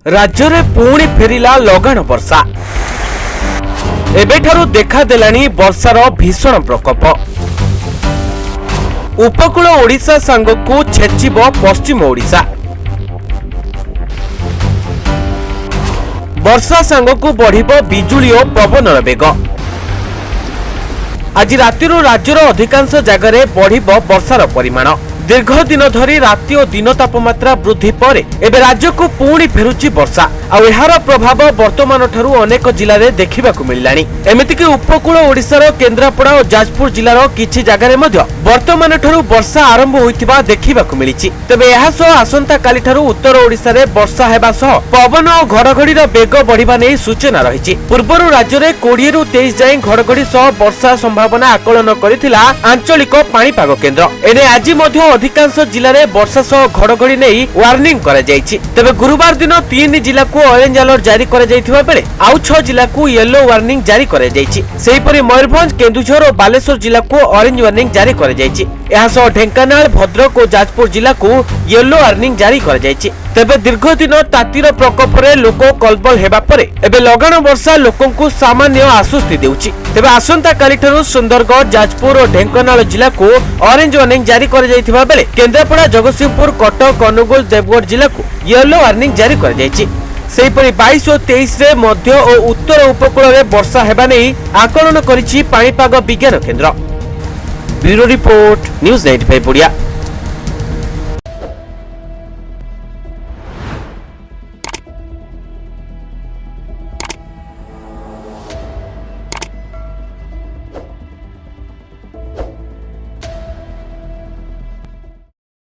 राज्य में पुणी फेरिला लगाण वर्षा। एबेठारु देखा देलानी वर्षार भीषण प्रकोप। उपकूल ओडिशा सांगकु छेचिब पश्चिम ओडिशा। वर्षा सांगकु बढ़िब बिजुली और पवनर बेग। आज रातिरु राज्यर अधिकांश जगह बढ़िब वर्षार परिमाण। दीर्घ दिन धरी राति और दिन तापमात्रा वृद्धि पर एबे राज्य को पुणी फेरुची वर्षा। आर प्रभाव वर्तमान ठारू अनेक जिले में देखा मिललानी। एमतीक उपकूल ओडिशार केन्द्रापड़ा और जाजपुर जिलार किछि जगह वर्तमान ठारू वर्षा आरंभ होइतिबा देखा मिली। तेबे आसंता काली ठारू उत्तर ओडिशा रे वर्षा हेबा सह पवन और घड़घड़ीर बेग बढ़िबा नै सूचना रही। पूर्वर राज्य में 20 ରୁ 23 जाए घड़घड़ी सह वर्षा संभावना आकलन करिथिला आंचलिक पाणीपाग केन्द्र। एने आज मध्य अधिकांश जिले में वर्षा सह घड़घड़ी नहीं वार्निंग करा जायछि। तेबे गुरुवार दिन 3 जिला को ऑरेंज अलर्ट जारी करा जायथिबा बेले आउ 6 जिला को येलो वार्निंग जारी करा जायछि। सेहिपरि मयूरभंज, केन्दुझर और बालेश्वर जिला को ऑरेंज वार्निंग जारी करा जायछि। एहा सह ढेंकानाल, भद्रक और जाजपुर जिला को येलो वार्निंग जारी करा जायछि। तेबे दीर्घ दिन तातीर प्रकोप रे लोक कलबल हेबा परे एबे लगाण वर्षा लोकंकु सामान्य आश्वस्ति देउछि। तेबे आसंता काली ठारू सुंदरगढ़, जाजपुर और ढेंकानाल जिला को ऑरेंज वार्निंग जारी करा जायथिबा बेले केन्द्रापड़ा, जगतसिंहपुर, कटक, अनुगुल, देवगढ़ जिला को येलो वार्निंग जारी करा जायछि। सेहिपरि 22 और 23 रे मध्य और उत्तर उपकूल रे वर्षा हेबा नै आकलन करिछि पाणीपाग विज्ञान केन्द्र। Bureau report, news 95 Odia.